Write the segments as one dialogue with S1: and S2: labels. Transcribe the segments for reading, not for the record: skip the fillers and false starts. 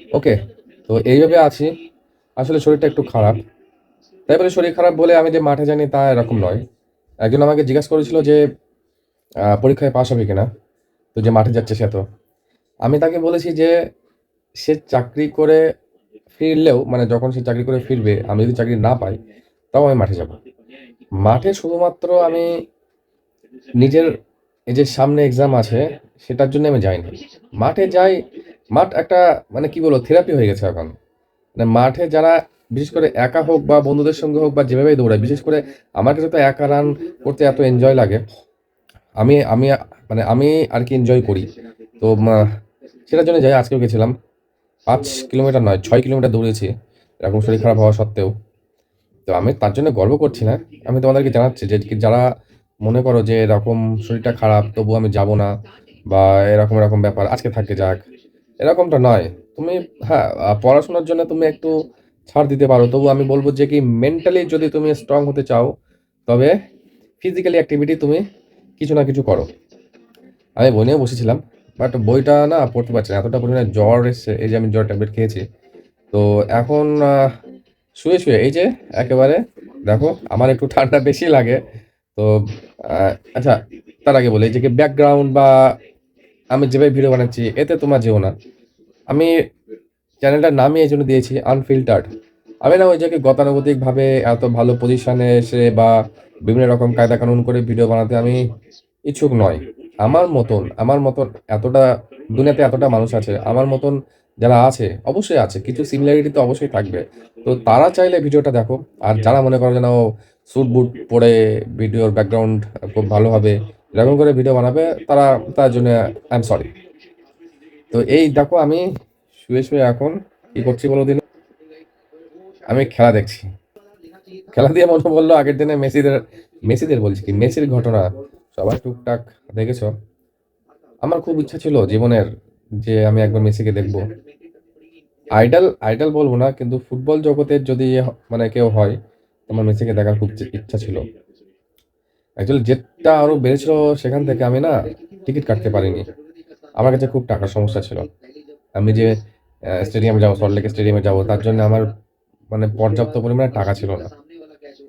S1: ওকে, তো এইভাবে আছি। আসলে শরীরটা একটু খারাপ। তাই বলে শরীর খারাপ বলে আমি যে মাঠে যাইনি তা এরকম নয়। একজন আমাকে জিজ্ঞাসা করেছিল যে পরীক্ষায় পাস হবে কিনা? তো যে মাঠে যাচ্ছে সে তো। আমি তাকে বলেছি যে সে চাকরি করে ফিরলেও মানে যখন সে চাকরি করে ফিরবে, আমি যদি চাকরি না পাই, তাও আমি মাঠে যাব। মাঠে শুধুমাত্র আমি নিজের এই যে সামনে এক্সাম আছে সেটার জন্য আমি যাই না। মাঠে যাই, মাঠ একটা মানে কি বলবো থেরাপি হয়ে গেছে এখন। মানে মাঠে যারা বিশেষ করে একা হোক বা বন্ধুদের সঙ্গে হোক বা যেভাবেই দৌড়ায়, বিশেষ করে আমার কাছে তো একা রান করতে এত এনজয় লাগে। আমি আমি মানে আমি আরকি এনজয় করি। তো সেটার জন্য যাই আজকেও গেছিলাম। ৫ কিলোমিটার নয় ৬ কিলোমিটার দৌড়েছি। এরকম শরীর খারাপ হওয়া সত্ত্বেও। তো আমি তার জন্য গর্ব করছি না। আমি তোমাদেরকে জানাচ্ছি যে যারা মনে করো যে এরকম শরীরটা খারাপ তবুও আমি যাব না বা এরকম ব্যাপার আজকে থাকে যাক। এরকমটা নয়। তুমি হ্যাঁ, পড়াশোনার জন্য তুমি একটু ছাড় দিতে পারো। তবুও আমি বলব যে কি মেন্টালি যদি তুমি স্ট্রং হতে চাও তবে ফিজিক্যালি অ্যাক্টিভিটি তুমি কিছু না কিছু করো। আমি বই নিয়ে বসেছিলাম। বাট বইটা না পড়তে পারছি না। এতটা পরিমাণে জ্বর এসছে। এই যে আমি জ্বর ট্যাবলেট খেয়েছি। তো এখন শুয়ে এই যে একেবারে দেখো আমার একটু ঠান্ডা বেশি লাগে। তো আচ্ছা তার আগে বলি এই যে ব্যাকগ্রাউন্ড বা আমি যেভাবে ভিডিও বানাচ্ছি এতে তোমরা যেও না। আমি চ্যানেলটার নামই এজন্য দিয়েছি আনফিল্টার্ড। আমি না ওই যে গতানুগতিকভাবে এত ভালো পজিশনে এসে বা বিভিন্ন রকম কায়দা কানুন করে ভিডিও বানাতে আমি ইচ্ছুক নয়। আমার মতন এতটা দুনিয়াতে এতটা মানুষ আছে। আমার মতন যারা আছে, অবশ্যই আছে। কিছু সিমিলারিটি তো অবশ্যই থাকবে। তো তারা চাইলে ভিডিওটা দেখো। আর যারা মনে করো যেন স্যুট-বুট পরে ভিডিওর ব্যাকগ্রাউন্ড খুব ভালো হবে, এরকম করে ভিডিও বানাবে তারা তার জন্য আই এম সরি। তো এই দেখো আমি শুয়ে এখন কি করছি বলো দিনে? আমি খেলা দেখছি। খেলা দিয়ে মনে পড়লো আগের দিনে মেসিদের বলছি কি মেসির ঘটনা সবাই টুকটাক দেখেছো। আমার খুব ইচ্ছা ছিল জীবনের যে আমি একবার মেসিকে দেখবো। আইডল বলবো না কিন্তু ফুটবল জগতের যদি মানে কেউ হয় তোমার মেসিকে দেখার খুব ইচ্ছা ছিল। অ্যাকচুয়ালি জেটটা আরো বেড়েছিল সেখান থেকে আমি না টিকিট কাটতে পারিনি। আমার কাছে খুব টাকার সমস্যা ছিল। আমি যে স্টেডিয়ামে যাবো, সল্টলেক স্টেডিয়ামে যাবো তার জন্য আমার মানে পর্যাপ্ত পরিমাণে টাকা ছিল না।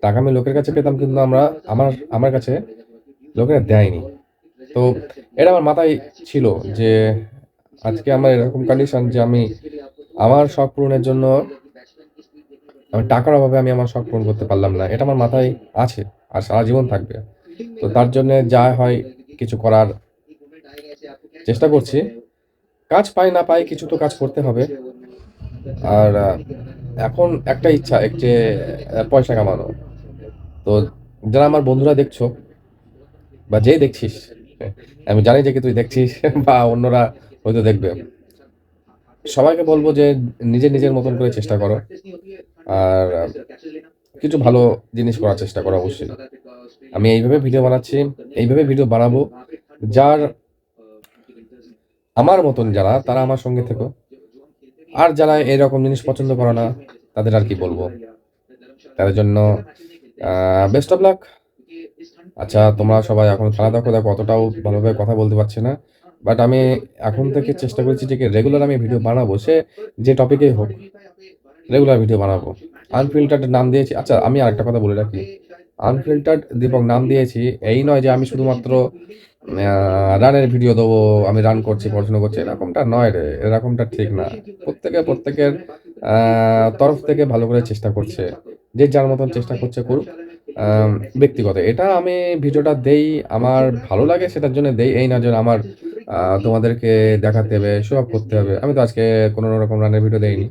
S1: টাকা আমি লোকের কাছে পেতাম কিন্তু আমার আমার কাছে লোকেরা দেয়নি। তো এটা আমার মাথায় ছিল যে আজকে আমার এরকম কন্ডিশন যে আমি আমার শখ পূরণের জন্য আমি টাকার অভাবে আমি আমার শখ পূরণ করতে পারলাম না। এটা আমার মাথায় আছে আর সারা জীবন থাকবে। তো তার জন্য যা হয় কিছু করার চেষ্টা করছি। কাজ পাই না পাই কিছু তো কাজ করতে হবে। আর এখন একটা ইচ্ছা যে পয়সা কামানো। তো যারা আমার বন্ধুরা দেখছো বা যেই দেখছিস, আমি জানি যে কি তুই দেখছিস বা অন্যরা হয়তো দেখবে। সবাইকে বলবো যে নিজের মতন করে চেষ্টা করো। আর কিছু ভালো জিনিস করার চেষ্টা করো অবশ্যই। আমি এইভাবে ভিডিও বানাচ্ছি, এইভাবে ভিডিও বানাবো। যার আমার মতন যারা তারা আমার সঙ্গে থেকো। আর যারা এরকম জিনিস পছন্দ করে না তাদের আর কি বলবো। তাদের জন্য বেস্ট অফ লাক। আচ্ছা তোমরা সবাই এখন খেলা দেখো অতটাও ভালোভাবে কথা বলতে পারছি না। বাট আমি এখন থেকে চেষ্টা করছি যে রেগুলার আমি ভিডিও বানাবো। সে যে টপিকেই হোক, রেগুলার ভিডিও বানাবো। আনফিল্টার্ড নাম দিয়েছি। আচ্ছা আমি আরেকটা কথা বলে রাখি। আনফিল্টার্ড দীপক নাম দিয়েছি এই নয় যে আমি শুধুমাত্র রানের ভিডিও দেবো, আমি রান করছি, পড়াশোনা করছি এরকমটা নয় রে, এরকমটা ঠিক না। প্রত্যেকের তরফ থেকে ভালো করে চেষ্টা করছে। যে যার মতন চেষ্টা করছে করুক। আম ব্যক্তিগত। এটা আমি ভিডিওটা দেই আমার ভালো লাগে সেটার জন্য দেই। এই না যে আমার তোমাদেরকে দেখাতে হবে, শো অফ করতে হবে। আমি তো আজকে কোনো রকম রানের ভিডিও দেইনি।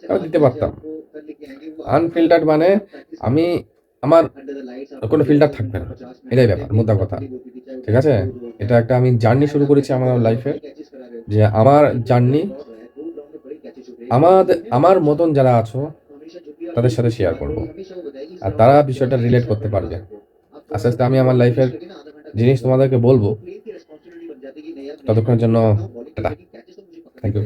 S1: আমি দিতে পারতাম। আনফিল্টার্ড মানে আমি আমার কোনো ফিল্টার থাকবে না। এটাই ব্যাপার, মোদ্দা কথা। ঠিক আছে? এটা একটা আমি জার্নি শুরু করেছি আমার লাইফের। যে আমার জার্নি আমার মতন যারা আছো তাদের সাথে শেয়ার করব। আর তারা বিষয়টা রিলেট করতে পারবে। আস্তে আমি আমার লাইফের জিনিস তোমাদেরকে বলব। ততক্ষণের জন্য টাটা। Thank you.